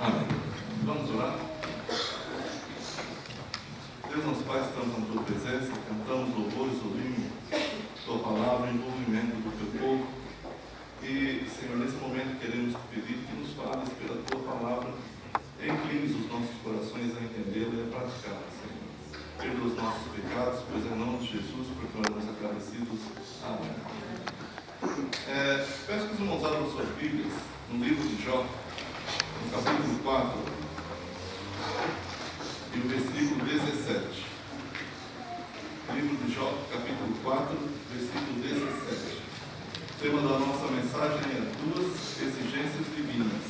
Amém. Vamos orar? Deus, nosso Pai, estamos na Tua presença, cantamos louvores, ouvimos Tua palavra, envolvimento do Teu povo. E, Senhor, nesse momento queremos te pedir que nos fales pela Tua palavra, inclines os nossos corações a entendê-la e a praticá-la, Senhor. Perdoa os nossos pecados, pois em nome de Jesus, porque nós somos agradecidos. Amém. Peço que os irmãos abram suas Bíblias no livro de Jó, no capítulo 4, e o versículo 17. Livro de Jó, capítulo 4, versículo 17. O tema da nossa mensagem é duas exigências divinas: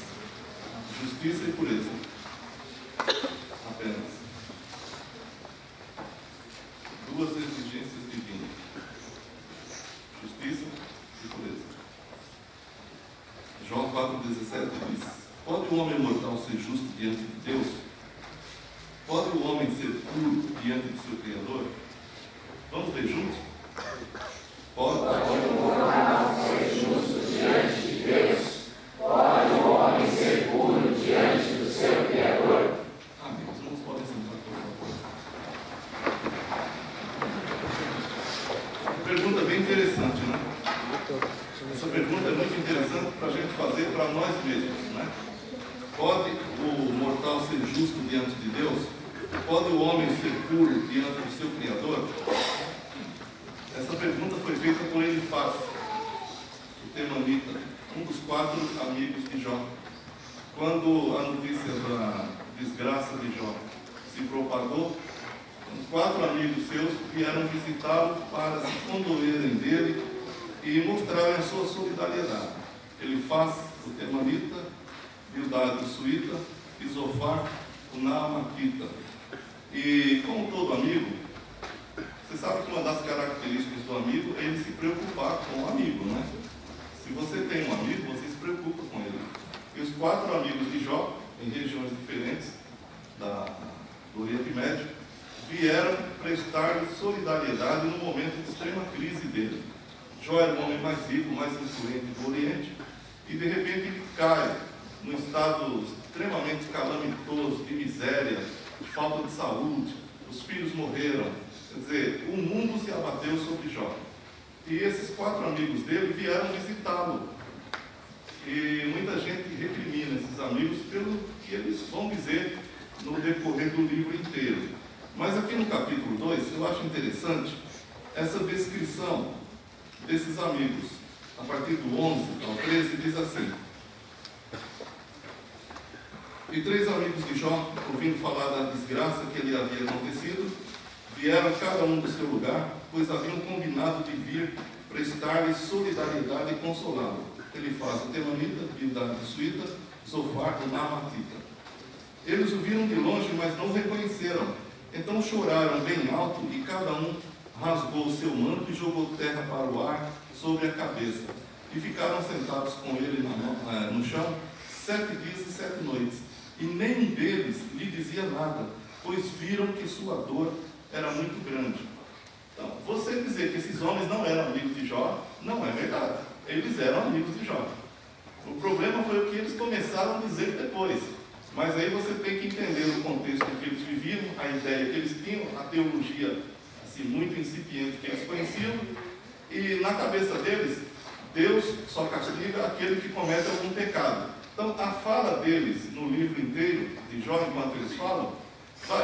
justiça e pureza. Apenas. Duas exigências divinas: justiça e pureza. Jó 4,17 diz: pode o homem mortal ser justo diante de Deus? Pode o homem ser puro diante de seu Criador? Vamos ler juntos? Pode o mortal ser justo diante de Deus? Pode o homem ser puro diante do seu Criador? Amém. Os irmãos podem sentar, por favor. Pergunta bem interessante, né? Essa pergunta é muito interessante para a gente fazer para nós mesmos, né? Pode o mortal ser justo diante de Deus? Pode o homem ser puro diante do seu Criador? Essa pergunta foi feita por Elifaz, o temanita, um dos 4 amigos de Jó. Quando a notícia da desgraça de Jó se propagou, 4 amigos seus vieram visitá-lo para se condoerem dele e mostrarem a sua solidariedade. Elifaz, o temanita, Bildad, o suíta, e Zofar, o naamatita. E como todo amigo, você sabe que uma das características do amigo é ele se preocupar com o amigo, né? Se você tem um amigo, você se preocupa com ele. E os 4 amigos de Jó, em regiões diferentes do Oriente Médio, vieram prestar-lhe solidariedade no momento de extrema crise dele. Jó era o homem mais rico, mais influente do Oriente, e de repente ele cai num estado extremamente calamitoso, de miséria, de falta de saúde, os filhos morreram. Quer dizer, o mundo se abateu sobre Jó. E esses 4 amigos dele vieram visitá-lo. E muita gente recrimina esses amigos pelo que eles vão dizer no decorrer do livro inteiro. Mas aqui no capítulo 2, eu acho interessante essa descrição desses amigos. A partir do 11 ao 13, diz assim: e 3 amigos de Jó, ouvindo falar da desgraça que lhe havia acontecido, vieram cada um do seu lugar, pois haviam combinado de vir prestar-lhe solidariedade e consolá-lo. Elifaz, o temanita, Bildad, o suíta, Zofar, o naamatita. Eles o viram de longe, mas não o reconheceram. Então choraram bem alto, e cada um rasgou o seu manto e jogou terra para o ar sobre a cabeça. E ficaram sentados com ele no chão 7 dias e 7 noites. E nenhum deles lhe dizia nada, pois viram que sua dor era muito grande. Então, você dizer que esses homens não eram amigos de Jó, não é verdade. Eles eram amigos de Jó. O problema foi o que eles começaram a dizer depois. Mas aí você tem que entender o contexto em que eles viviam, a ideia que eles tinham, a teologia assim, muito incipiente que eles conheciam, e na cabeça deles, Deus só castiga aquele que comete algum pecado. Então, a fala deles no livro inteiro de Jó, enquanto eles falam,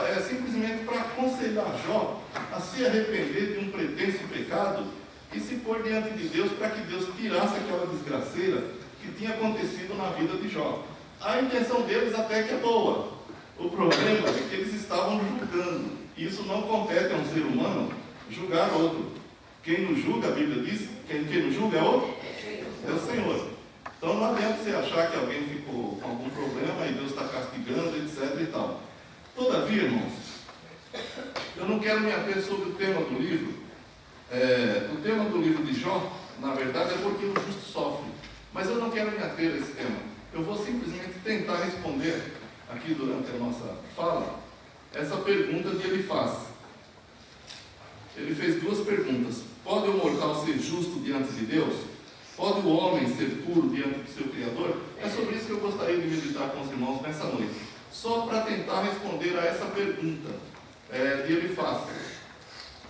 é simplesmente para aconselhar Jó a se arrepender de um pretenso pecado e se pôr diante de Deus para que Deus tirasse aquela desgraceira que tinha acontecido na vida de Jó. A intenção deles até que é boa. O problema é que eles estavam julgando. Isso não compete a um ser humano julgar outro. Quem nos julga, a Bíblia diz, quem nos julga é outro? É o Senhor. Então não adianta você achar que alguém ficou com algum problema e Deus está castigando, etc. e tal. Todavia, irmãos, eu não quero me ater sobre o tema do livro. O tema do livro de Jó, na verdade, é porque o justo sofre. Mas eu não quero me ater a esse tema. Eu vou simplesmente tentar responder, aqui durante a nossa fala, essa pergunta de Elifaz. Ele fez 2 perguntas. Pode o mortal ser justo diante de Deus? Pode o homem ser puro diante do seu Criador? É sobre isso que eu gostaria de meditar com os irmãos nessa noite. Só para tentar responder a essa pergunta que ele faz.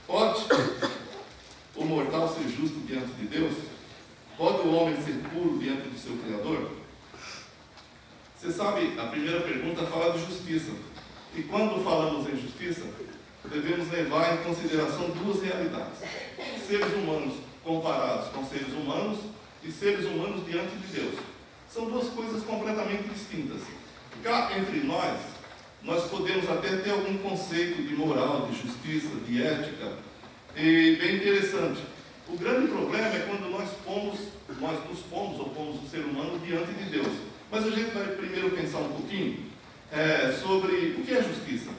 Pode o mortal ser justo diante de Deus? Pode o homem ser puro diante do seu Criador? Você sabe, a primeira pergunta fala de justiça. E quando falamos em justiça, devemos levar em consideração duas realidades. Seres humanos comparados com seres humanos e seres humanos diante de Deus. São duas coisas completamente distintas. Cá entre nós podemos até ter algum conceito de moral, de justiça, de ética, e bem interessante. O grande problema é quando nós nos pomos ou pomos o ser humano diante de Deus. Mas a gente vai primeiro pensar um pouquinho sobre o que é justiça.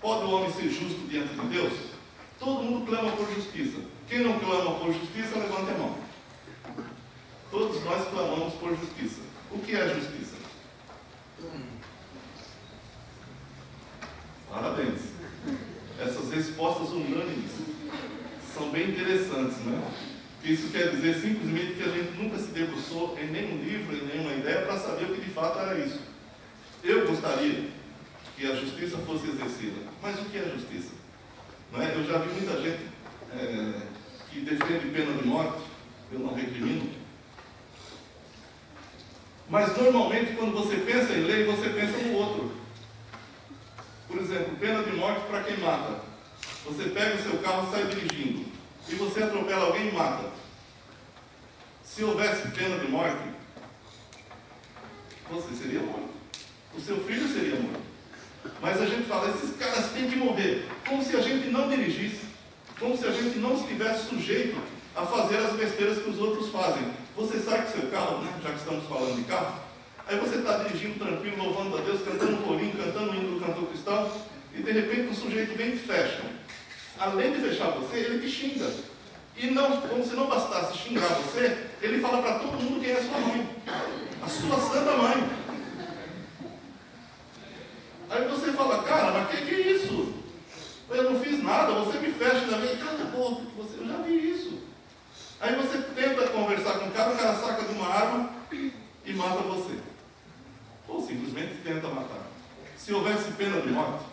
Pode o homem ser justo diante de Deus? Todo mundo clama por justiça. Quem não clama por justiça, levante a mão. Todos nós clamamos por justiça. O que é justiça? Parabéns. Essas respostas unânimes são bem interessantes, né? Isso quer dizer simplesmente que a gente nunca se debruçou em nenhum livro, em nenhuma ideia, para saber o que de fato era isso. Eu gostaria que a justiça fosse exercida. Mas o que é justiça? Não é? Eu já vi muita gente que defende pena de morte. Eu não recrimino. Mas normalmente quando você pensa em lei, você pensa no outro. Por exemplo, pena de morte para quem mata. Você pega o seu carro e sai dirigindo. E você atropela alguém e mata. Se houvesse pena de morte, você seria morto. O seu filho seria morto. Mas a gente fala, esses caras têm que morrer. Como se a gente não dirigisse. Como se a gente não estivesse sujeito a fazer as besteiras que os outros fazem. Você sai com seu carro, né? Já que estamos falando de carro. Aí você está dirigindo tranquilo, louvando a Deus, cantando um corinho, cantando o hino do cantor cristão. E de repente o sujeito vem e te fecha. Além de fechar você, ele te xinga. E não, como se não bastasse xingar você, ele fala para todo mundo quem é sua mãe. A sua santa mãe. Aí você fala, cara, mas que é isso? Eu não fiz nada, você me fecha também. Cala a boca, eu já vi isso. Aí você tenta conversar com o cara saca de uma arma e mata você. Ou simplesmente tenta matar. Se houvesse pena de morte,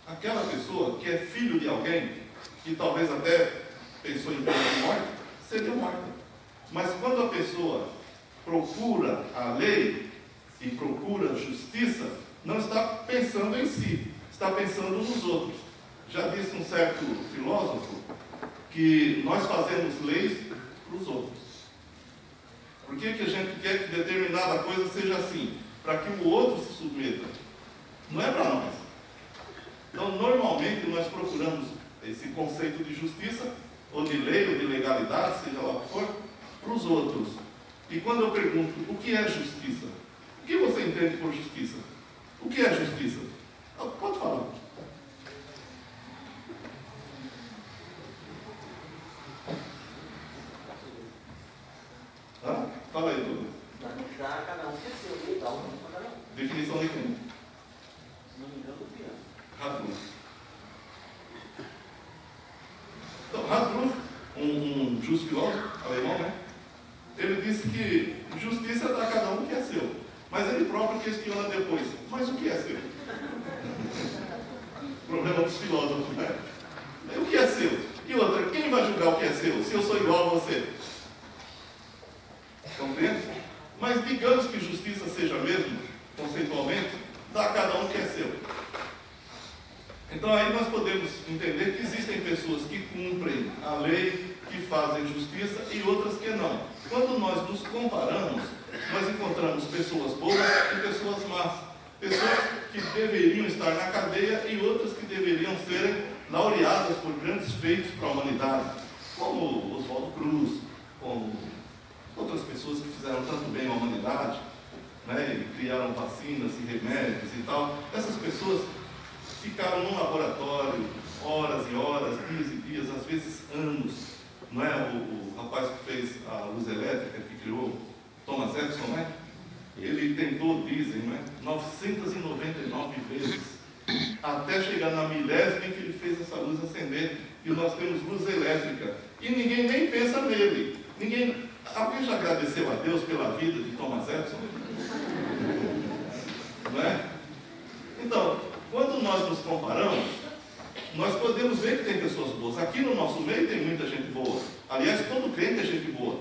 aquela pessoa que é filho de alguém, que talvez até pensou em pena de morte, seria morta. Mas quando a pessoa procura a lei e procura a justiça, não está pensando em si, está pensando nos outros. Já disse um certo filósofo que nós fazemos leis para os outros. Por que a gente quer que determinada coisa seja assim? Para que o outro se submeta. Não é para nós. Então, normalmente, nós procuramos esse conceito de justiça, ou de lei, ou de legalidade, seja lá o que for, para os outros. E quando eu pergunto, o que é justiça? O que você entende por justiça? O que é justiça? Pode falar. Fala aí, Dudu. Cada um tem seu, legal, cada um. Definição de quem? Se não me engano, do piano. Radruf. Então, Radruf, um justo filósofo alemão, né? Ele disse que justiça dá a cada um o que é seu. Mas ele próprio questiona depois, mas o que é seu? Problema dos filósofos, né? O que é seu? E outra, quem vai julgar o que é seu, se eu sou igual a você? Compreende? Mas digamos que justiça seja mesmo, conceitualmente, dá a cada um o que é seu. Então aí nós podemos entender que existem pessoas que cumprem a lei, que fazem justiça e outras que não. Quando nós nos comparamos, nós encontramos pessoas boas e pessoas más. Pessoas que deveriam estar na cadeia e outras que deveriam ser laureadas por grandes feitos para a humanidade, como Oswaldo Cruz, como outras pessoas que fizeram tanto bem à humanidade, né, e criaram vacinas e remédios e tal. Essas pessoas ficaram num laboratório horas e horas, dias e dias, às vezes anos. Não é? O rapaz que fez a luz elétrica, que criou, Thomas Edison, né? Ele tentou, dizem, né, 999 vezes, até chegar na milésima em que ele fez essa luz acender, e nós temos luz elétrica. E ninguém nem pensa nele. Alguém já agradeceu a Deus pela vida de Thomas Edison? Não é? Então, quando nós nos comparamos, nós podemos ver que tem pessoas boas. Aqui no nosso meio tem muita gente boa. Aliás, todo crente é gente boa.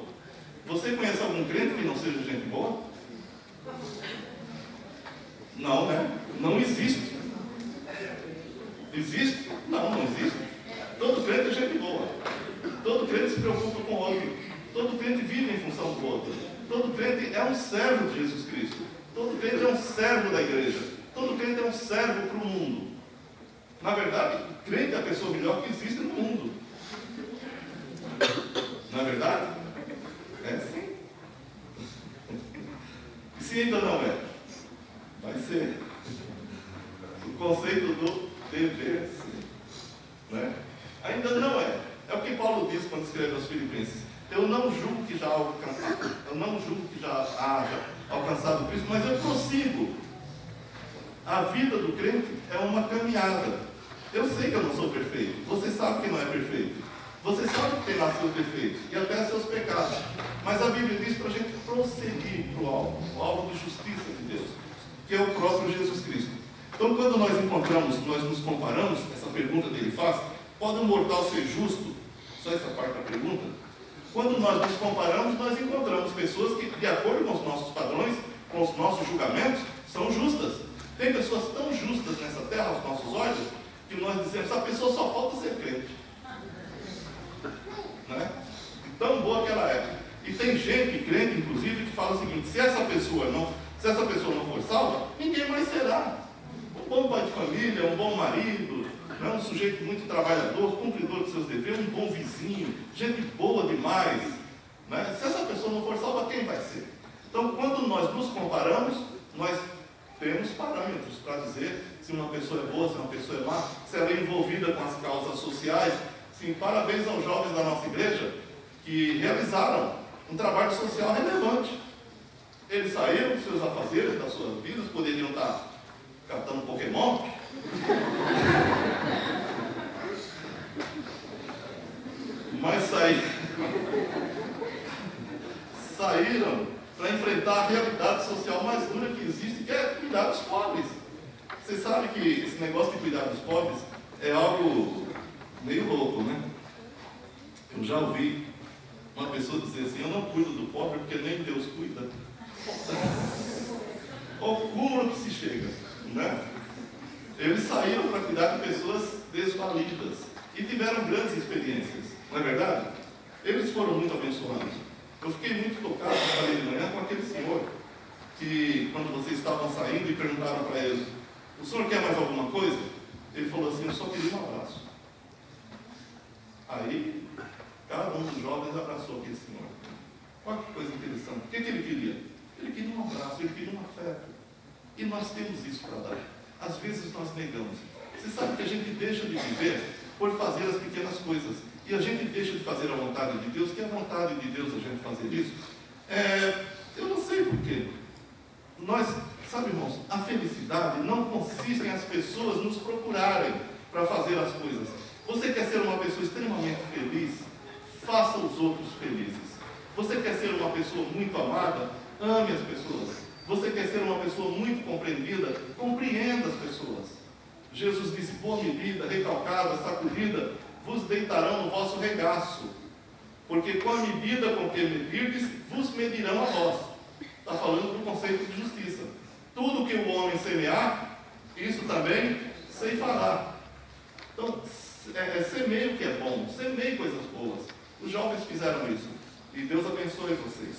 Você conhece algum crente que não seja gente boa? Não, né? Não existe. Existe? Não, não existe. Todo crente é gente boa. Todo crente se preocupa com o outro. Todo crente vive em função do outro. Todo crente é um servo de Jesus Cristo. Todo crente é um servo da igreja. Todo crente é um servo para o mundo. Na verdade, crente é a pessoa melhor que existe no mundo. Não é verdade? É sim. E se ainda não é? Vai ser. O conceito do dever ser. Né? Ainda não é. É o que Paulo diz quando escreve aos Filipenses. Eu não julgo que já haja alcançado Cristo, mas eu prossigo. A vida do crente é uma caminhada. Eu sei que eu não sou perfeito. Você sabe que não é perfeito. Você sabe que tem lá seus defeitos e até seus pecados. Mas a Bíblia diz para a gente prosseguir para o alvo de justiça de Deus, que é o próprio Jesus Cristo. Então, quando nós nos comparamos, essa pergunta dele faz, pode um mortal ser justo? Só essa parte da pergunta. Quando nós nos comparamos, nós encontramos pessoas que, de acordo com os nossos padrões, com os nossos julgamentos, são justas. Tem pessoas tão justas nessa terra, aos nossos olhos, que nós dizemos, essa pessoa só falta ser crente. Né? Tão boa que ela é. E tem gente, crente inclusive, que fala o seguinte, se essa pessoa não for salva, ninguém mais será. Um bom pai de família, um bom marido, né? Um sujeito muito trabalhador, cumpridor de seus deveres, um bom vizinho, gente boa demais. Né? Se essa pessoa não for salva, quem vai ser? Então, quando nós nos comparamos, nós temos parâmetros para dizer se uma pessoa é boa, se uma pessoa é má, se ela é envolvida com as causas sociais. Sim, parabéns aos jovens da nossa igreja que realizaram um trabalho social relevante. Eles saíram dos seus afazeres, das suas vidas, poderiam estar captando Pokémon. Mas saíram para enfrentar a realidade social mais dura que existe, que é cuidar dos pobres. Você sabe que esse negócio de cuidar dos pobres é algo meio louco, né? Eu já ouvi uma pessoa dizer assim, eu não cuido do pobre porque nem Deus cuida. Ao cúmulo que se chega, né? Eles saíram para cuidar de pessoas desvalidas e tiveram grandes experiências, não é verdade? Eles foram muito abençoados. Eu fiquei muito tocado, falei de manhã, com aquele senhor que, quando vocês estavam saindo e perguntaram para ele, o senhor quer mais alguma coisa? Ele falou assim, eu só queria um abraço. Aí, cada um dos jovens abraçou aquele senhor. Olha que coisa interessante. O que ele queria? Ele queria um abraço, ele queria um afeto. E nós temos isso para dar. Às vezes nós negamos. Você sabe que a gente deixa de viver por fazer as pequenas coisas. E a gente deixa de fazer a vontade de Deus, que é a vontade de Deus a gente fazer isso. Eu não sei porquê. Nós, sabe, irmãos, a felicidade não consiste em as pessoas nos procurarem para fazer as coisas. Você quer ser uma pessoa extremamente feliz? Faça os outros felizes. Você quer ser uma pessoa muito amada? Ame as pessoas. Você quer ser uma pessoa muito compreendida? Compreenda as pessoas. Jesus disse, boa medida, recalcada, sacudida, vos deitarão no vosso regaço. Porque com a medida com que medirdes, vos medirão a vós. Está falando do conceito de justiça. Tudo que o homem semear, isso também ceifará. Então, semeie o que é bom, semeie coisas boas. Os jovens fizeram isso. E Deus abençoe vocês.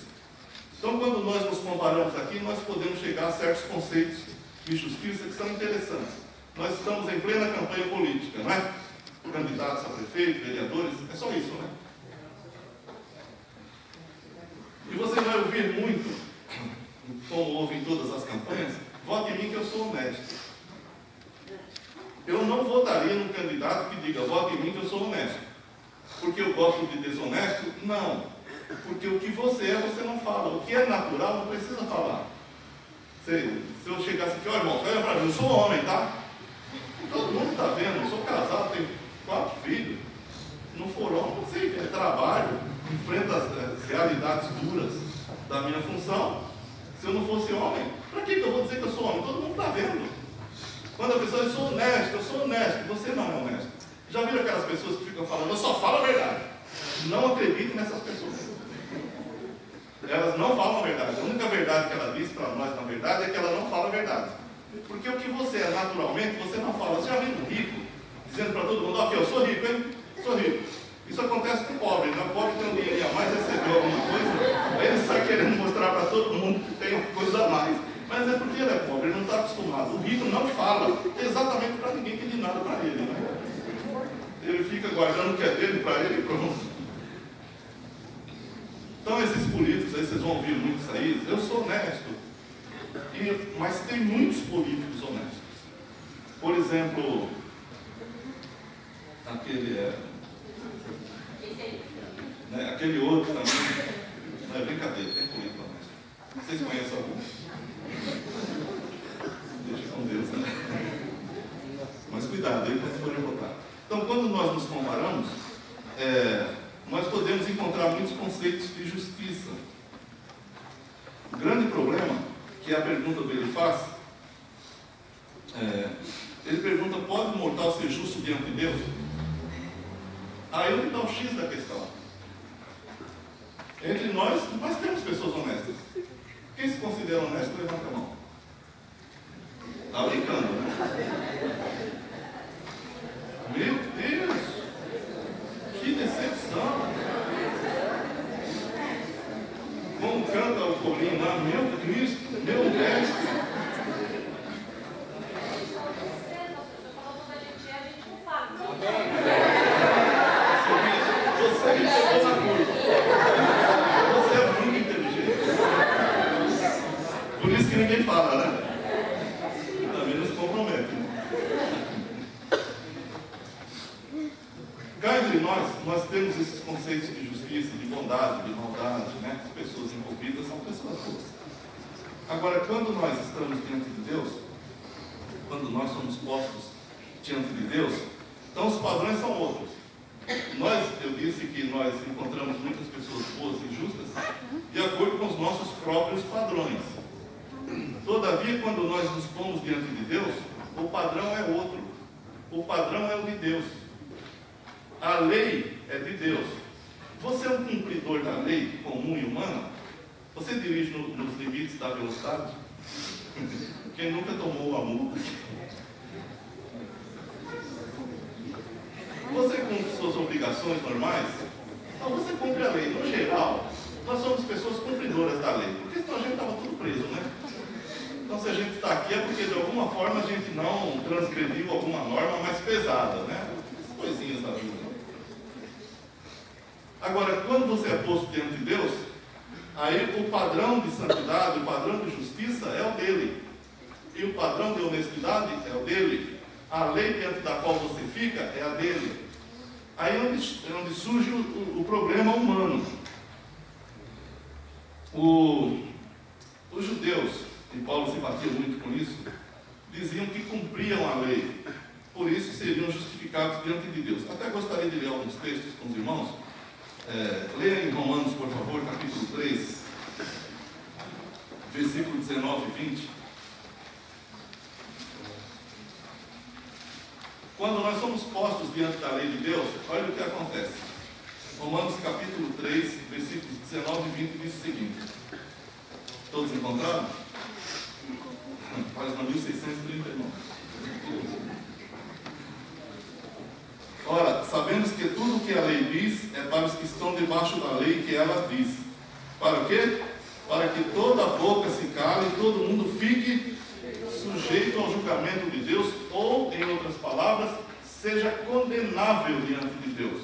Então, quando nós nos comparamos aqui, nós podemos chegar a certos conceitos de justiça que são interessantes. Nós estamos em plena campanha política, não é? Candidatos a prefeito, vereadores, é só isso, né? E você vai ouvir muito, como houve em todas as campanhas, vote em mim que eu sou honesto. Eu não votaria num candidato que diga, vote em mim que eu sou honesto. Porque eu gosto de desonesto? Não. Porque o que você é, você não fala. O que é natural, não precisa falar. Se eu chegasse aqui, ó irmão, olha pra mim, eu sou homem, tá? Todo mundo está vendo, eu sou casado, tenho 4 filhos. Se não for homem, não sei, é trabalho, enfrenta as realidades duras. da minha função. Se eu não fosse homem, para que eu vou dizer que eu sou homem? Todo mundo está vendo. Quando a pessoa diz, eu sou honesto, você não é honesto. Já viram aquelas pessoas que ficam falando, eu só falo a verdade? Não acreditem nessas pessoas. Elas não falam a verdade. A única verdade que ela diz para nós, na verdade, é que ela não fala a verdade. Porque o que você é naturalmente, você não fala. Você já viu um rico dizendo para todo mundo, ok, eu sou rico, hein? Sou rico. Isso acontece com o pobre, né? O pobre tem um dinheiro a mais, recebeu alguma coisa, aí ele sai querendo mostrar para todo mundo que tem coisa a mais. Mas é porque ele é pobre, ele não está acostumado. O rico não fala exatamente para ninguém pedir nada para ele, né? Ele fica guardando o que é dele para ele e pronto. Então esses políticos aí, vocês vão ouvir muito isso aí, eu sou honesto. Mas tem muitos políticos honestos. Por exemplo, aquele outro também. Não é brincadeira, tem político honesto. Vocês conhecem algum? Deixa com Deus, né? Mas cuidado aí quando forem votar. Então, quando nós nos comparamos, nós podemos encontrar muitos conceitos de justiça. O grande problema, que a pergunta dele faz, ele pergunta, pode o mortal ser justo diante de Deus? Aí ele dá o X da questão. Entre nós temos pessoas honestas. Quem se considera honesto, levanta a mão. Está brincando, né? Meu Deus! Que decepção! Como canta o corinho lá, meu Cristo, meu mestre. Você me pegou na curva. Você é muito inteligente. Por isso que ninguém fala, né? Também não se compromete. Cá entre nós temos esses conceitos de justiça, de bondade, de maldade, né? As pessoas envolvidas são pessoas boas. Agora, quando nós estamos diante de Deus, quando nós somos postos diante de Deus, então os padrões são outros. Eu disse que nós encontramos muitas pessoas boas e justas de acordo com os nossos próprios padrões. Todavia, quando nós nos pomos diante de Deus, o padrão é outro. O padrão é o de Deus. A lei é de Deus. Você é um cumpridor da lei comum e humana? Você dirige nos limites da velocidade? Quem nunca tomou a multa? Você cumpre suas obrigações normais? Então você cumpre a lei. No geral, nós somos pessoas cumpridoras da lei. Porque senão a gente estava tudo preso, né? Então se a gente está aqui é porque de alguma forma a gente não transgrediu alguma norma mais pesada, né? As coisinhas da vida. Agora, quando você é posto diante de Deus, aí o padrão de santidade, o padrão de justiça é o dele. E o padrão de honestidade é o dele. A lei diante da qual você fica é a dele. Aí é onde surge o problema humano. Os judeus, e Paulo se batia muito com isso, diziam que cumpriam a lei. Por isso seriam justificados diante de Deus. Até gostaria de ler alguns textos com os irmãos. Leia em Romanos, por favor, capítulo 3, versículo 19 e 20. Quando nós somos postos diante da lei de Deus, olha o que acontece. Romanos capítulo 3, versículos 19 e 20 diz o seguinte. Todos encontraram? Página 1639. Ora, sabemos que tudo o que a lei diz é para os que estão debaixo da lei que ela diz. Para o quê? Para que toda boca se cale e todo mundo fique sujeito ao julgamento de Deus, ou, em outras palavras, seja condenável diante de Deus.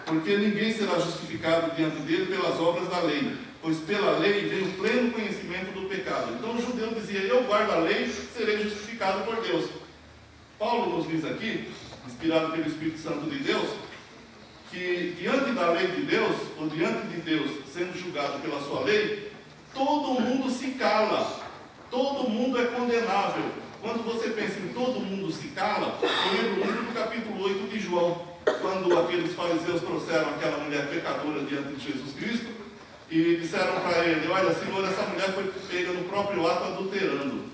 Porque ninguém será justificado diante dele pelas obras da lei, pois pela lei vem o pleno conhecimento do pecado. Então o judeu dizia, eu guardo a lei, serei justificado por Deus. Paulo nos diz aqui, inspirado pelo Espírito Santo de Deus, que diante da lei de Deus, ou diante de Deus sendo julgado pela sua lei, todo mundo se cala, todo mundo é condenável. Quando você pensa em todo mundo se cala, eu lembro muito do capítulo 8 de João, quando aqueles fariseus trouxeram aquela mulher pecadora diante de Jesus Cristo e disseram para ele: olha, Senhor, essa mulher foi pega no próprio ato adulterando.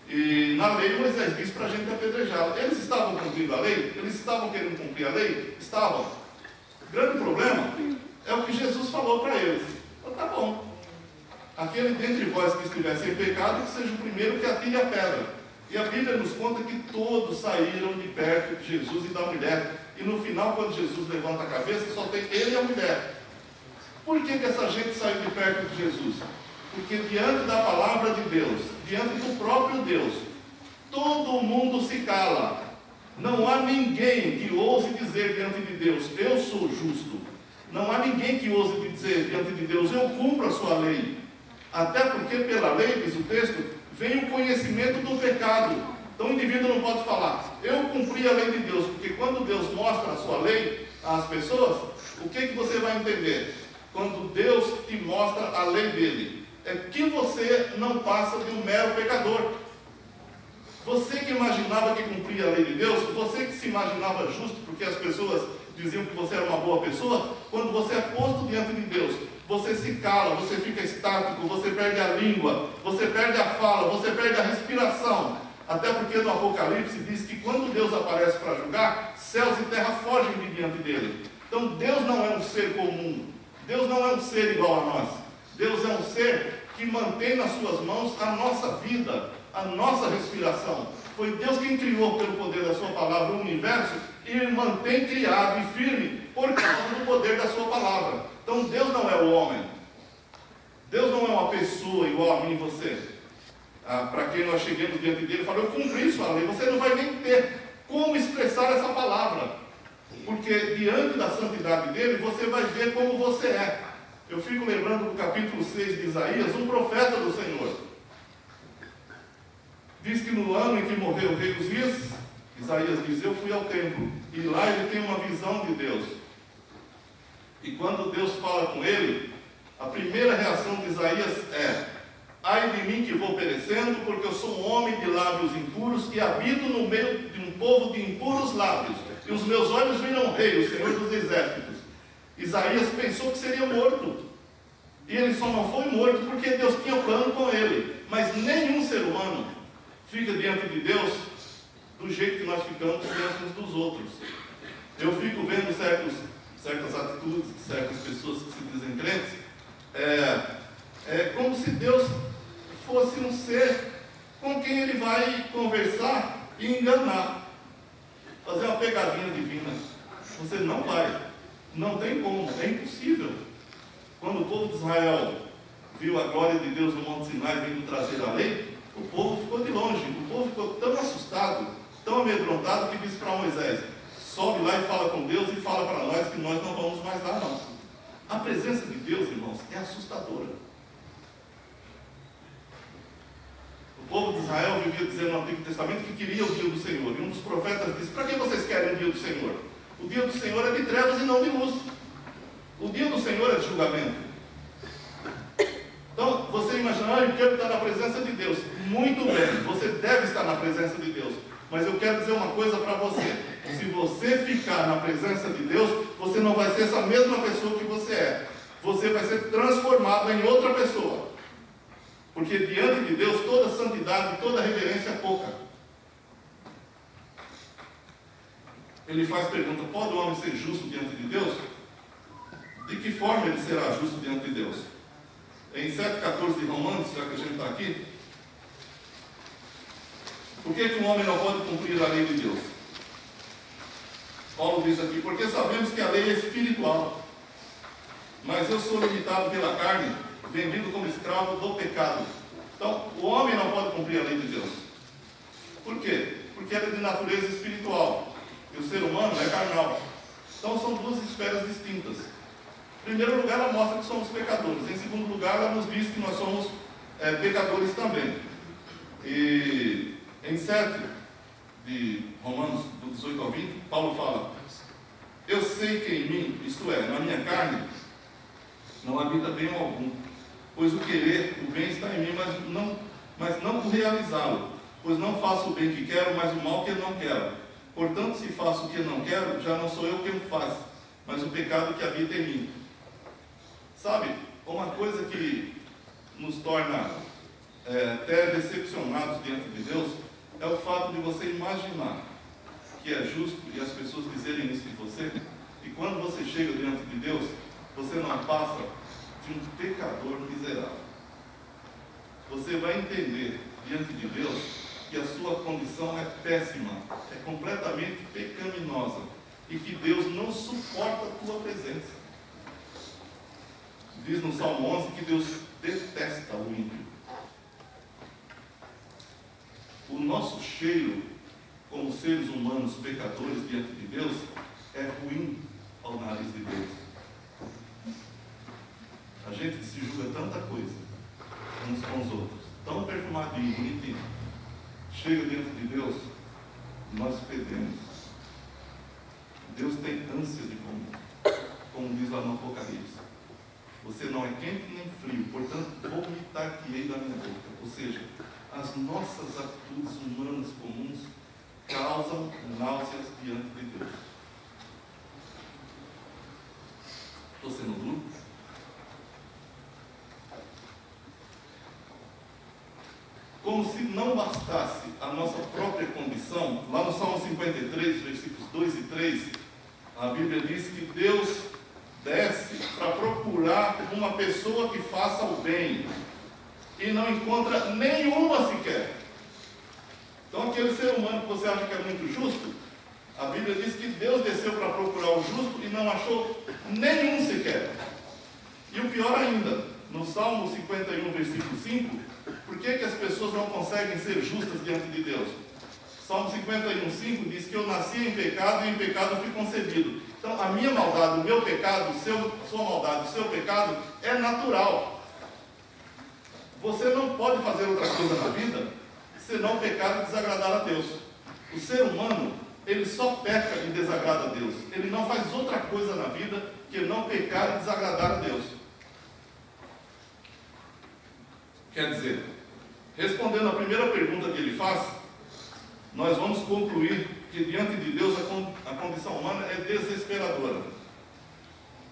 E na lei Moisés disse para a gente apedrejá-la. Eles estavam cumprindo a lei? Eles estavam querendo cumprir a lei? Estavam. O grande problema é o que Jesus falou para eles. Então, tá bom. Aquele dentre vós que estiver sem pecado, que seja o primeiro que atire a pedra. E a Bíblia nos conta que todos saíram de perto de Jesus e da mulher. E no final, quando Jesus levanta a cabeça, só tem ele e a mulher. Por que essa gente saiu de perto de Jesus? Porque diante da palavra de Deus, diante do próprio Deus, todo mundo se cala. Não há ninguém que ouse dizer diante de Deus: eu sou justo. Não há ninguém que ouse dizer diante de Deus: eu cumpro a sua lei. Até porque pela lei, diz o texto, vem o conhecimento do pecado. Então o indivíduo não pode falar: eu cumpri a lei de Deus. Porque quando Deus mostra a sua lei às pessoas, o que você vai entender? Quando Deus te mostra a lei dele, é que você não passa de um mero pecador. Você que imaginava que cumpria a lei de Deus, você que se imaginava justo porque as pessoas diziam que você era uma boa pessoa, quando você é posto diante de Deus, você se cala, você fica estático, você perde a língua, você perde a fala, você perde a respiração. Até porque no Apocalipse diz que quando Deus aparece para julgar, céus e terra fogem de diante dele. Então Deus não é um ser comum, Deus não é um ser igual a nós. Deus é um ser que mantém nas suas mãos a nossa vida, a nossa respiração. Foi Deus quem criou pelo poder da sua palavra o universo e mantém criado e firme por causa do poder da sua palavra. Então Deus não é o homem. Deus não é uma pessoa igual a mim e você. Para quem nós cheguemos diante dele e falamos: eu cumpri sua lei. Você não vai nem ter como expressar essa palavra. Porque diante da santidade dele, você vai ver como você é. Eu fico lembrando do capítulo 6 de Isaías, um profeta do Senhor. Diz que no ano em que morreu o rei Uzias, Isaías diz: eu fui ao templo. E lá ele tem uma visão de Deus. E quando Deus fala com ele, a primeira reação de Isaías é: ai de mim que vou perecendo, porque eu sou um homem de lábios impuros e habito no meio de um povo de impuros lábios. E os meus olhos viram o rei, o Senhor dos exércitos. Isaías pensou que seria morto. E ele só não foi morto porque Deus tinha plano com ele. Mas nenhum ser humano fica diante de Deus do jeito que nós ficamos diante uns dos outros. Eu fico vendo certas atitudes de certas pessoas que se dizem crentes. É como se Deus fosse um ser com quem ele vai conversar e enganar. Fazer uma pegadinha divina. Você não vai. Não tem como. É impossível. Quando o povo de Israel viu a glória de Deus no Monte Sinai vindo trazer a lei, o povo ficou de longe. O povo ficou tão assustado, tão amedrontado, que disse para Moisés: sobe lá e fala com Deus e fala para nós que nós não vamos mais lá não. A presença de Deus, irmãos, é assustadora. O povo de Israel vivia dizendo no Antigo Testamento que queria o dia do Senhor. E um dos profetas disse: para que vocês querem o dia do Senhor? O dia do Senhor é de trevas e não de luz. O dia do Senhor é de julgamento. Então, você imagina: eu quero estar na presença de Deus. Muito bem, você deve estar na presença de Deus. Mas eu quero dizer uma coisa para você: se você ficar na presença de Deus, você não vai ser essa mesma pessoa que você é. Você vai ser transformado em outra pessoa. Porque diante de Deus, toda santidade, toda reverência é pouca. Ele faz pergunta: pode o homem ser justo diante de Deus? De que forma ele será justo diante de Deus? Em 7,14 de Romanos, já que a gente está aqui, por que um homem não pode cumprir a lei de Deus? Paulo diz aqui: porque sabemos que a lei é espiritual, mas eu sou limitado pela carne, vendido como escravo do pecado. Então, o homem não pode cumprir a lei de Deus. Por quê? Porque ela é de natureza espiritual e o ser humano é carnal. Então, são duas esferas distintas. Em primeiro lugar, ela mostra que somos pecadores. Em segundo lugar, ela nos diz que nós somos pecadores também. E em 7 de Romanos, do 18 ao 20, Paulo fala: eu sei que em mim, isto é, na minha carne, não habita bem algum, pois o querer, o bem está em mim, mas não o realizá-lo, pois não faço o bem que quero, mas o mal que eu não quero. Portanto, se faço o que não quero, já não sou eu quem o faz, mas o pecado que habita em mim. Sabe, uma coisa que nos torna até decepcionados diante de Deus é o fato de você imaginar que é justo e as pessoas dizerem isso de você, e quando você chega diante de Deus, você não passa de um pecador miserável. Você vai entender diante de Deus que a sua condição é péssima, é completamente pecaminosa, e que Deus não suporta a tua presença. Diz no Salmo 11 que Deus detesta o ímpio. O nosso cheiro, como seres humanos pecadores diante de Deus, é ruim ao nariz de Deus. A gente que se julga tanta coisa uns com os outros, tão perfumadinho, bonitinho, chega diante de Deus, nós fedemos. Deus tem ânsia de comer, como diz lá no Apocalipse. Você não é quente nem frio, portanto vomitar-te-ei da minha boca. Ou seja, as nossas atitudes humanas comuns causam náuseas diante de Deus. Estou sendo duro? Como se não bastasse a nossa própria condição, lá no Salmo 53, versículos 2 e 3, a Bíblia diz que Deus desce para procurar uma pessoa que faça o bem e não encontra nenhuma sequer. Então aquele ser humano que você acha que é muito justo, a Bíblia diz que Deus desceu para procurar o justo e não achou nenhum sequer. E o pior ainda, no Salmo 51, versículo 5, por que as pessoas não conseguem ser justas diante de Deus? Salmo 51, 5 diz que eu nasci em pecado e em pecado fui concebido. Então a minha maldade, o meu pecado, a sua maldade, o seu pecado é natural. Você não pode fazer outra coisa na vida senão pecar e desagradar a Deus. O ser humano, ele só peca e desagrada a Deus. Ele não faz outra coisa na vida que não pecar e desagradar a Deus. Quer dizer, respondendo a primeira pergunta que ele faz, nós vamos concluir que diante de Deus a condição humana é desesperadora.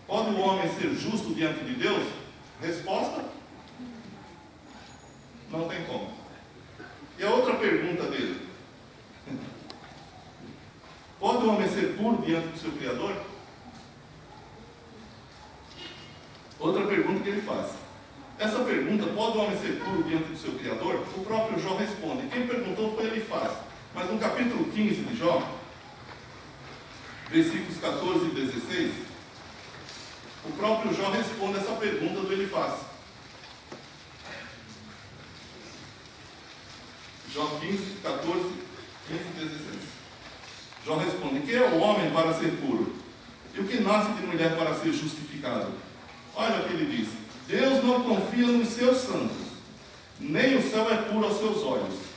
Pode o homem ser justo diante de Deus? Resposta: não tem como. E a outra pergunta dele: pode o homem ser puro diante do seu Criador? Outra pergunta que ele faz. Essa pergunta, pode o homem ser puro diante do seu Criador? O próprio Jó responde. Quem perguntou foi Elifaz. Mas no capítulo 15 de Jó, versículos 14 e 16, o próprio Jó responde essa pergunta do Elifaz. Jó 15, 14, 15 e 16. Jó responde: quem é o homem para ser puro? E o que nasce de mulher para ser justificado? Olha o que ele diz: Deus não confia nos seus santos, nem o céu é puro aos seus olhos.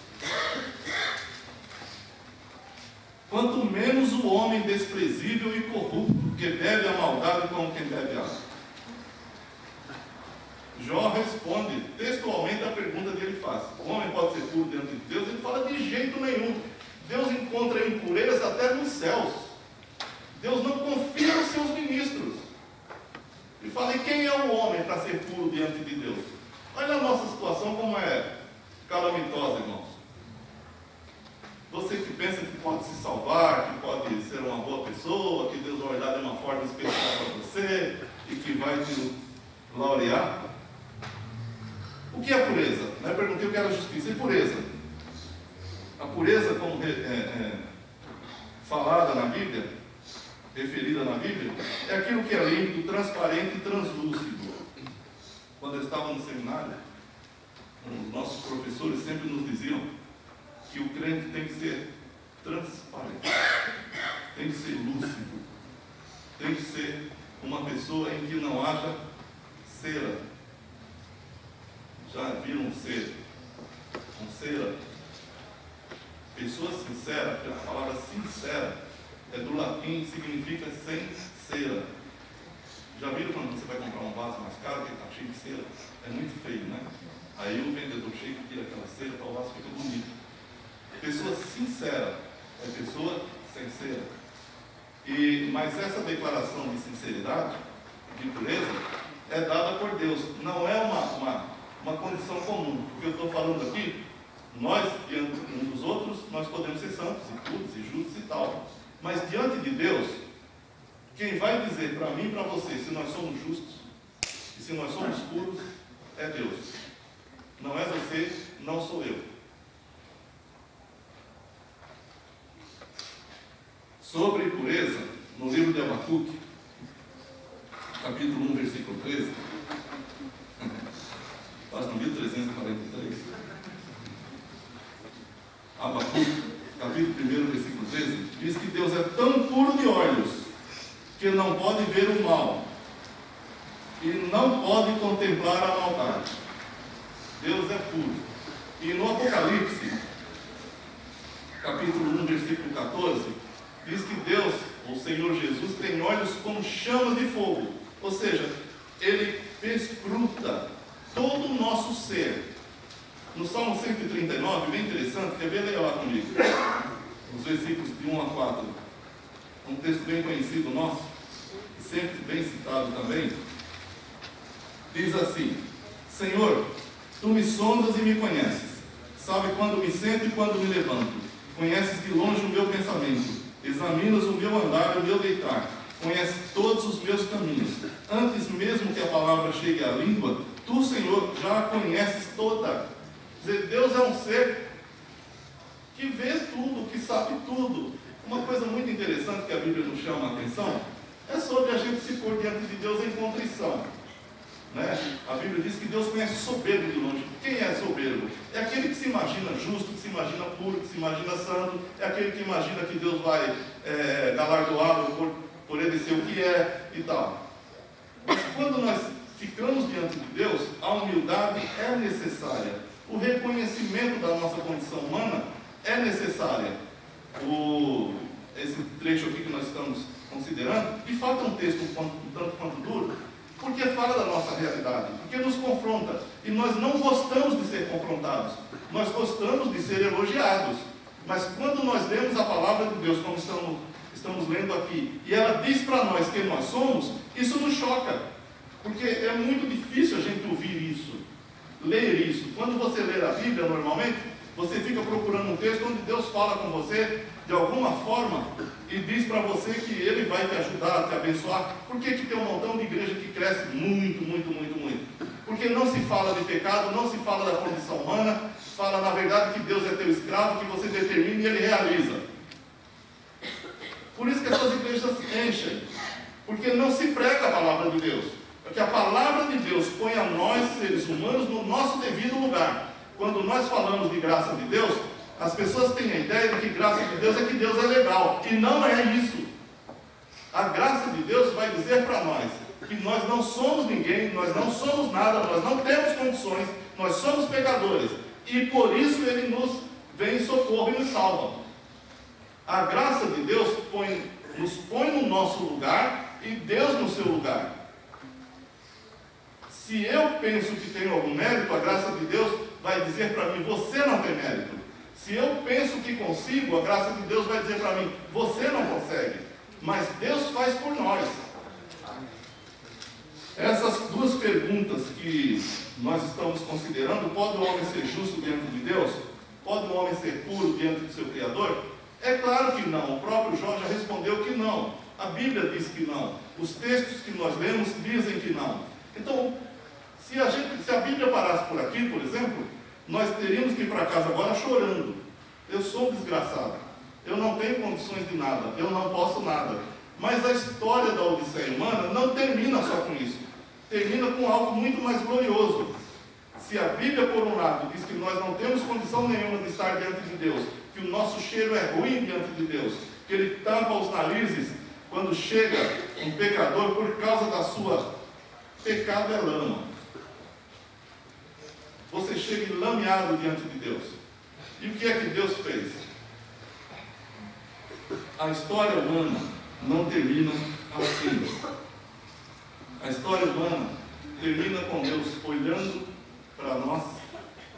Quanto menos o homem desprezível e corrupto, que bebe a maldade como quem bebe água. Jó responde textualmente a pergunta que ele faz: o homem pode ser puro diante de Deus? Ele fala: de jeito nenhum. Deus encontra impureza até nos céus. Deus não confia nos seus ministros. Ele fala: e quem é o homem para ser puro diante de Deus? Olha a nossa situação como é calamitosa, irmãos. Você que pensa que pode se salvar, que pode ser uma boa pessoa, que Deus vai olhar de uma forma especial para você e que vai te laurear. O que é pureza? Eu perguntei o que era justiça. E pureza? A pureza, como falada na Bíblia, referida na Bíblia, é aquilo que é límpido, transparente e translúcido. Quando eu estava no seminário, os nossos professores sempre nos diziam que o crente tem que ser transparente, tem que ser lúcido, tem que ser uma pessoa em que não haja cera. Já viram ser com cera? Pessoa sincera, porque a palavra sincera é do latim, significa sem cera. Já viram quando você vai comprar um vaso mais caro, que está cheio de cera? É muito feio, né? Aí o vendedor chega e tira aquela cera para o vaso ficar bonito. Pessoa sincera é pessoa sincera. Mas essa declaração de sinceridade, de pureza, é dada por Deus. Não é uma condição comum. O que eu estou falando aqui, nós, diante uns dos outros, nós podemos ser santos e puros e justos e tal. Mas diante de Deus, quem vai dizer para mim e para você se nós somos justos e se nós somos puros é Deus. Não é você, não sou eu. Sobre pureza, no livro de Abacuque, capítulo 1, versículo 13, página 1343. Abacuque, capítulo 1, versículo 13, diz que Deus é tão puro de olhos que não pode ver o mal e não pode contemplar a maldade. Deus é puro. E no Apocalipse, capítulo 1, versículo 14, diz que Deus, o Senhor Jesus, tem olhos como chamas de fogo. Ou seja, Ele perscruta todo o nosso ser. No Salmo 139, bem interessante, quer ver? Leia lá comigo. Os versículos de 1 a 4. Um texto bem conhecido nosso, sempre bem citado também. Diz assim: Senhor, Tu me sondas e me conheces. Sabe quando me sento e quando me levanto. Conheces de longe o meu pensamento. Examinas o meu andar e o meu deitar. Conheces todos os meus caminhos. Antes mesmo que a palavra chegue à língua, Tu, Senhor, já a conheces toda. Quer dizer, Deus é um ser que vê tudo, que sabe tudo. Uma coisa muito interessante que a Bíblia nos chama a atenção é sobre a gente se pôr diante de Deus em contrição. Né? A Bíblia diz que Deus conhece o soberbo de longe. Quem é soberbo? É aquele que se imagina justo, que se imagina puro, que se imagina santo. É aquele que imagina que Deus vai galardoá-lo por ele ser o que é e tal. Mas quando nós ficamos diante de Deus, a humildade é necessária. O reconhecimento da nossa condição humana é necessária. Esse trecho aqui que nós estamos considerando, de fato é um texto um tanto quanto duro, porque fala da nossa realidade, porque nos confronta, e nós não gostamos de ser confrontados, nós gostamos de ser elogiados, mas quando nós lemos a palavra de Deus, como estamos lendo aqui, e ela diz para nós quem nós somos, isso nos choca, porque é muito difícil a gente ouvir isso, ler isso. Quando você lê a Bíblia normalmente, você fica procurando um texto onde Deus fala com você de alguma forma e diz para você que Ele vai te ajudar, te abençoar. Por que tem um montão de igreja que cresce muito? Porque não se fala de pecado, não se fala da condição humana, fala na verdade que Deus é teu escravo, que você determina e Ele realiza. Por isso que essas igrejas se enchem, porque não se prega a palavra de Deus. Porque a palavra de Deus põe a nós, seres humanos, no nosso devido lugar. Quando nós falamos de graça de Deus, as pessoas têm a ideia de que graça de Deus é que Deus é legal. E não é isso. A graça de Deus vai dizer para nós que nós não somos ninguém, nós não somos nada, nós não temos condições, nós somos pecadores. E por isso Ele nos vem em socorro e nos salva. A graça de Deus nos põe no nosso lugar e Deus no seu lugar. Se eu penso que tenho algum mérito, a graça de Deus vai dizer para mim, você não tem mérito. Se eu penso que consigo, a graça de Deus vai dizer para mim, você não consegue. Mas Deus faz por nós. Essas duas perguntas que nós estamos considerando, pode o homem ser justo diante de Deus? Pode o homem ser puro diante do seu Criador? É claro que não. O próprio Jó já respondeu que não. A Bíblia diz que não. Os textos que nós lemos dizem que não. Então, se a Bíblia parasse por aqui, por exemplo, nós teríamos que ir para casa agora chorando. Eu sou desgraçado. Eu não tenho condições de nada. Eu não posso nada. Mas a história da Odisseia humana não termina só com isso. Termina com algo muito mais glorioso. Se a Bíblia, por um lado, diz que nós não temos condição nenhuma de estar diante de Deus, que o nosso cheiro é ruim diante de Deus, que Ele tampa os narizes quando chega um pecador por causa da sua pecado é lama. Você chega enlameado diante de Deus. E o que é que Deus fez? A história humana não termina assim. A história humana termina com Deus olhando para nós,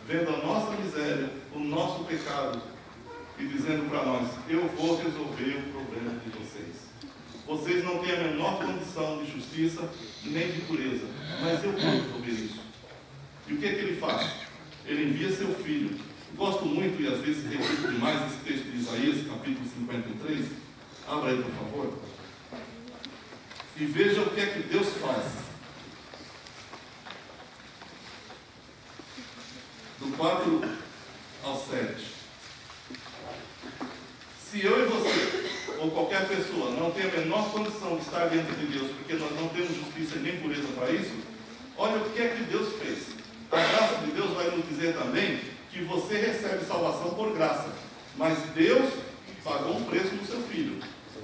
vendo a nossa miséria, o nosso pecado, e dizendo para nós: eu vou resolver o problema de vocês. Vocês não têm a menor condição de justiça nem de pureza, mas eu vou resolver isso. E o que é que ele faz? Ele envia seu filho. Eu gosto muito, e às vezes repito demais, esse texto de Isaías, capítulo 53. Abra aí, por favor. E veja o que é que Deus faz. Do 4 ao 7. Se eu e você, ou qualquer pessoa, não tem a menor condição de estar diante de Deus, porque nós não temos justiça nem pureza para isso, olha o que é que Deus fez. A graça de Deus vai nos dizer também que você recebe salvação por graça, mas Deus pagou um preço no seu Filho.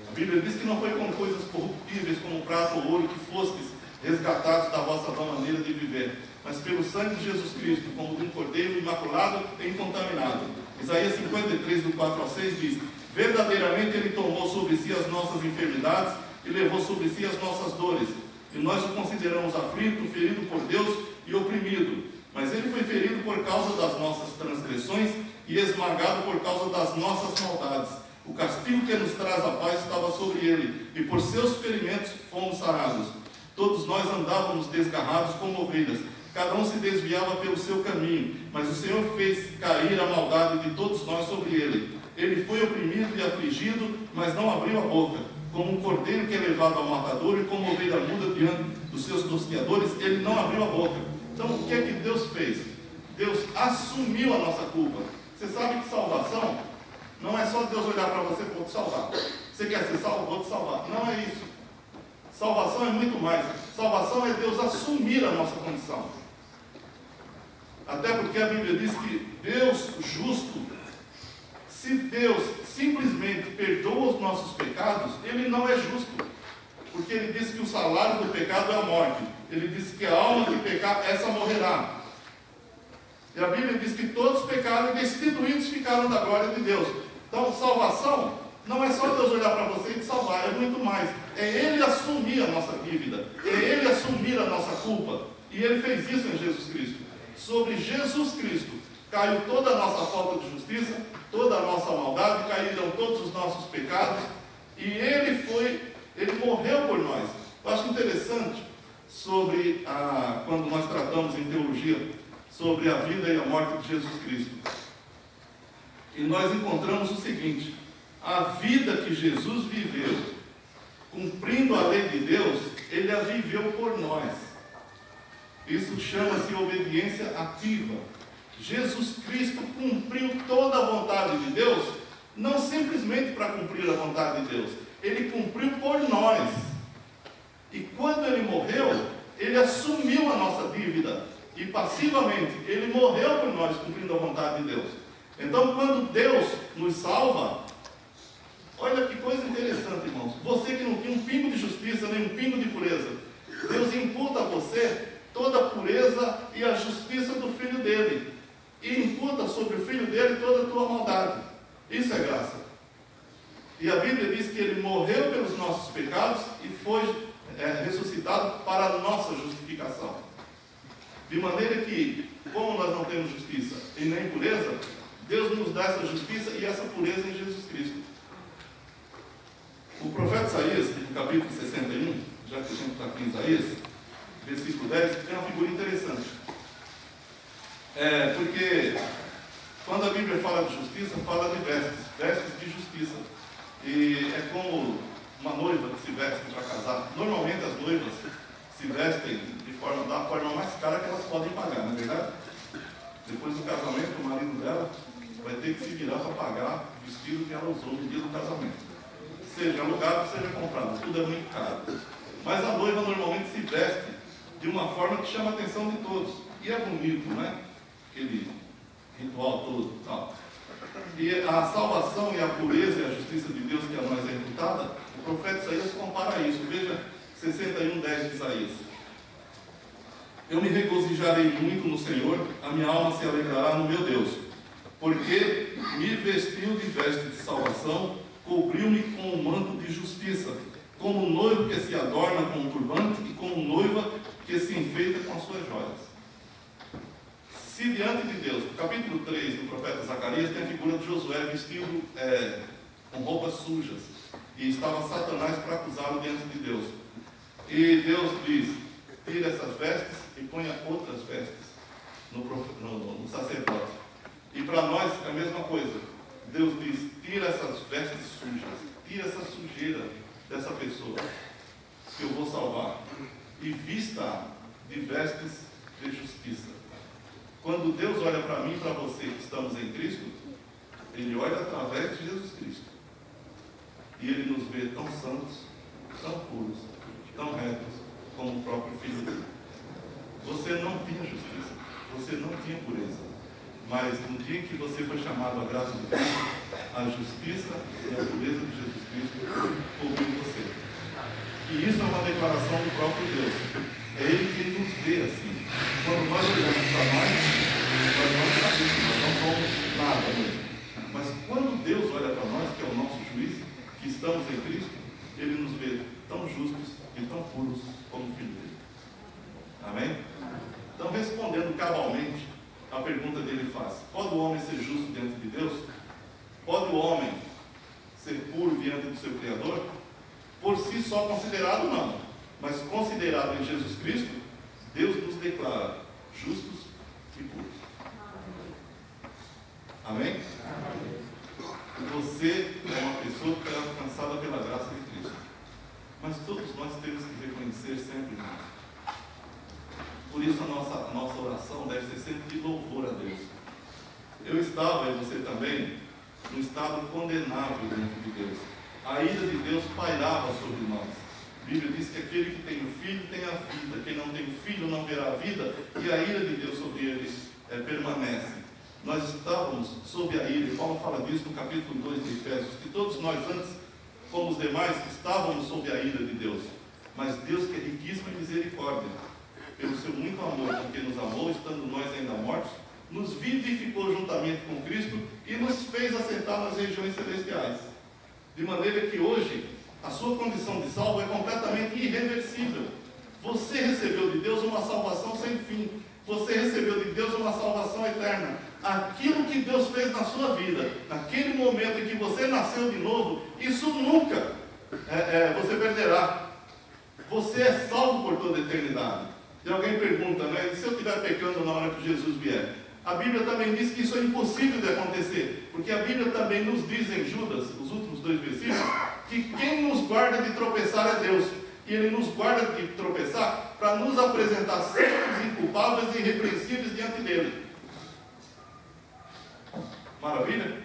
A Bíblia diz que não foi com coisas corruptíveis, como prata ou ouro, que fostes resgatados da vossa vã maneira de viver, mas pelo sangue de Jesus Cristo, como de um cordeiro imaculado e incontaminado. Isaías 53, do 4 ao 6 diz: verdadeiramente Ele tomou sobre si as nossas enfermidades e levou sobre si as nossas dores. E nós o consideramos aflito, ferido por Deus e oprimido. Mas Ele foi ferido por causa das nossas transgressões e esmagado por causa das nossas maldades. O castigo que nos traz a paz estava sobre Ele, e por seus ferimentos fomos sarados. Todos nós andávamos desgarrados como ovelhas, cada um se desviava pelo seu caminho, mas o Senhor fez cair a maldade de todos nós sobre Ele. Ele foi oprimido e afligido, mas não abriu a boca. Como um cordeiro que é levado ao matador, e como ovelha muda diante dos seus tosqueadores, ele não abriu a boca. Então, o que é que Deus fez? Deus assumiu a nossa culpa. Você sabe que salvação não é só Deus olhar para você e vou te salvar. Você quer ser salvo? Vou te salvar. Não é isso. Salvação é muito mais. Salvação é Deus assumir a nossa condição. Até porque a Bíblia diz que Deus justo, se Deus simplesmente perdoa os nossos pecados, Ele não é justo. Porque Ele diz que o salário do pecado é a morte. Ele diz que a alma que pecar, essa morrerá. E a Bíblia diz que todos pecaram e destituídos ficaram da glória de Deus. Então, salvação não é só Deus olhar para você e te salvar, é muito mais. É Ele assumir a nossa dívida. É Ele assumir a nossa culpa. E Ele fez isso em Jesus Cristo. Sobre Jesus Cristo caiu toda a nossa falta de justiça, toda a nossa maldade, caíram todos os nossos pecados, e Ele morreu por nós. Eu acho interessante sobre quando nós tratamos em teologia sobre a vida e a morte de Jesus Cristo. E nós encontramos o seguinte: a vida que Jesus viveu, cumprindo a lei de Deus, Ele a viveu por nós. Isso chama-se obediência ativa. Jesus Cristo cumpriu toda a vontade de Deus, não simplesmente para cumprir a vontade de Deus, Ele cumpriu por nós. E quando Ele morreu, Ele assumiu a nossa dívida, e passivamente Ele morreu por nós, cumprindo a vontade de Deus. Então, quando Deus nos salva, olha que coisa interessante, irmãos. Você que não tinha um pingo de justiça, nem um pingo de pureza, Deus imputa a você toda a pureza e a justiça do Filho dele, e imputa sobre o Filho dele toda a tua maldade. Isso é graça. E a Bíblia diz que Ele morreu pelos nossos pecados e foi ressuscitado para a nossa justificação. De maneira que, como nós não temos justiça e nem pureza, Deus nos dá essa justiça e essa pureza em Jesus Cristo. O profeta Isaías, no capítulo 61, já que a gente está aqui em Isaías, versículo 10, tem uma figura interessante. Porque quando a Bíblia fala de justiça, fala de vestes de justiça. E é como uma noiva que se veste para casar. Normalmente as noivas se vestem da forma mais cara que elas podem pagar, não é verdade? Depois do casamento, o marido dela vai ter que se virar para pagar o vestido que ela usou no dia do casamento. Seja alugado, seja comprado, tudo é muito caro. Mas a noiva normalmente se veste de uma forma que chama a atenção de todos. E é bonito, né? Aquele ritual todo e tal. E a salvação e a pureza e a justiça de Deus que a nós é imputada, o profeta Isaías compara isso. Veja 61:10 de Isaías. Eu me regozijarei muito no Senhor, a minha alma se alegrará no meu Deus, porque me vestiu de veste de salvação, cobriu-me com um manto de justiça, como noivo que se adorna com um turbante e como noiva que se enfeita com as suas joias. Se diante de Deus, no capítulo 3 do profeta Zacarias, tem a figura de Josué vestido com roupas sujas, e estava Satanás para acusá-lo diante de Deus. E Deus diz: tira essas vestes e ponha outras vestes no sacerdote. E para nós é a mesma coisa. Deus diz: tira essas vestes sujas, tira essa sujeira dessa pessoa que eu vou salvar, e vista de vestes de justiça. Quando Deus olha para mim e para você que estamos em Cristo, Ele olha através de Jesus Cristo. E Ele nos vê tão santos, tão puros, tão retos, como o próprio Filho dele. Você não tinha justiça, você não tinha pureza. Mas no dia em que você foi chamado à graça de Cristo, a justiça e a pureza de Jesus Cristo cobriu você. E isso é uma declaração do próprio Deus. É Ele que nos vê assim. Quando nós olhamos para nós não sabemos, nós não somos nada mesmo. Mas quando Deus olha para nós, que é o nosso juiz, que estamos em Cristo, Ele nos vê tão justos e tão puros como o Filho dele. Amém? Então, respondendo cabalmente a pergunta dele faz: pode o homem ser justo diante de Deus? Pode o homem ser puro diante do seu Criador? Por si só considerado, não. Mas considerado em Jesus Cristo, Deus nos declara justos e puros. Amém? Você é uma pessoa que é alcançada pela graça de Cristo. Mas todos nós temos que reconhecer sempre isso. Por isso a nossa oração deve ser sempre de louvor a Deus. Eu estava, e você também, num estado condenável diante de Deus. A ira de Deus pairava sobre nós. A Bíblia diz que aquele que tem o filho tem a vida, quem não tem o filho não verá a vida, e a ira de Deus sobre ele permanece. Nós estávamos sob a ira, e Paulo fala disso no capítulo 2 de Efésios, que todos nós antes, como os demais, estávamos sob a ira de Deus. Mas Deus, que é riquíssimo em misericórdia, pelo seu muito amor, porque nos amou, estando nós ainda mortos, nos vivificou juntamente com Cristo e nos fez assentar nas regiões celestiais. De maneira que hoje, a sua condição de salvo é completamente irreversível. Você recebeu de Deus uma salvação sem fim. Você recebeu de Deus uma salvação eterna. Aquilo que Deus fez na sua vida, naquele momento em que você nasceu de novo, isso nunca você perderá. Você é salvo por toda a eternidade. E alguém pergunta, né? E se eu estiver pecando na hora que Jesus vier? A Bíblia também diz que isso é impossível de acontecer, porque a Bíblia também nos diz em Judas, os últimos 2 versículos, que quem nos guarda de tropeçar é Deus. E Ele nos guarda de tropeçar para nos apresentar santos, inculpáveis e irrepreensíveis diante dEle. Maravilha?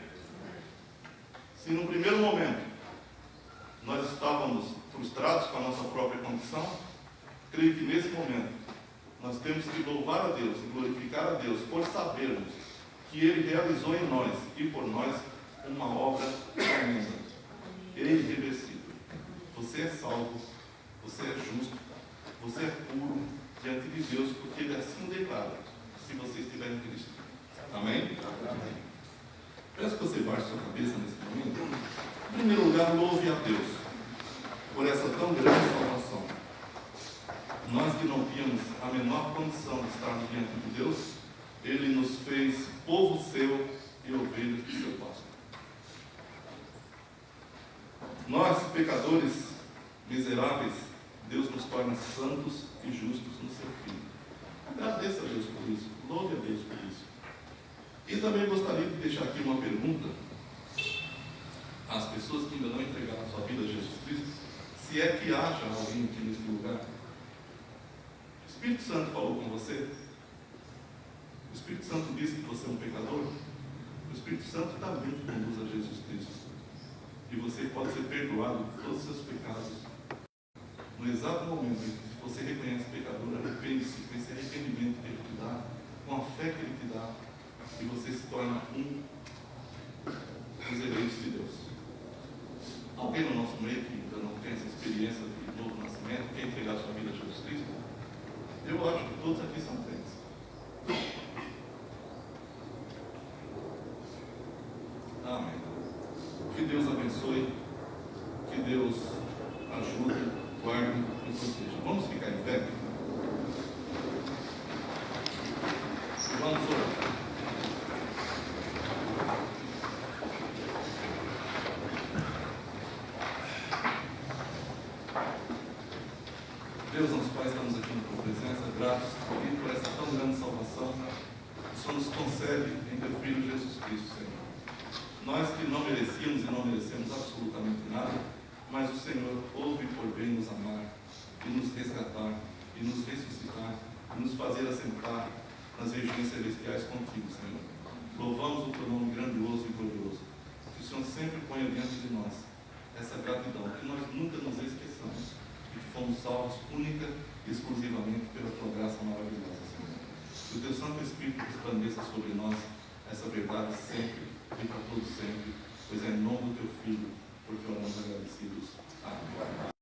Se no primeiro momento nós estávamos frustrados com a nossa própria condição, creio que nesse momento nós temos que louvar a Deus e glorificar a Deus por sabermos que Ele realizou em nós e por nós uma obra tremenda, irreversível. Você é salvo, você é justo, você é puro diante de Deus, porque Ele assim declara, se você estiver em Cristo. Amém? Amém. Peço que você baixe sua cabeça nesse momento. Em primeiro lugar, louve a Deus por essa tão grande salvação. Nós que não tínhamos a menor condição de estarmos diante de Deus, Ele nos fez povo seu e ovelhas do seu pasto. Nós, pecadores miseráveis, Deus nos torna santos e justos no seu Filho. Agradeça a Deus por isso, louve a Deus por isso. E também gostaria de deixar aqui uma pergunta às pessoas que ainda não entregaram a sua vida a Jesus Cristo, se é que haja alguém aqui nesse lugar. O Espírito Santo falou com você? O Espírito Santo disse que você é um pecador? O Espírito Santo também te conduz a Jesus Cristo. E você pode ser perdoado de todos os seus pecados. No exato momento em que você reconhece o pecador, arrepende-se com esse arrependimento que Ele te dá, com a fé que Ele te dá, e você se torna um dos eleitos de Deus. Alguém no nosso meio que ainda não tem essa experiência de novo nascimento, quer entregar sua vida a Jesus Cristo? Eu acho que todos aqui são crentes. Amém. Que Deus abençoe, que Deus ajude, guarde e proteja. Vamos ficar em pé? Vamos orar. Deus, nosso Pai, estamos aqui na tua presença, gratos por essa tão grande salvação que o Senhor nos concede em teu Filho Jesus Cristo, Senhor. Nós que não merecíamos e não merecemos absolutamente nada, mas o Senhor houve por bem nos amar e nos resgatar e nos ressuscitar e nos fazer assentar nas regiões celestiais contigo, Senhor. Louvamos o teu nome grandioso e glorioso. Que o Senhor sempre ponha diante de nós essa gratidão, que nós nunca nos esqueçamos de que fomos salvos única e exclusivamente pela tua graça maravilhosa, Senhor. Que o teu Santo Espírito resplandeça sobre nós essa verdade sempre e para todo sempre, pois é em nome do teu Filho, porque oramos agradecidos. Amém.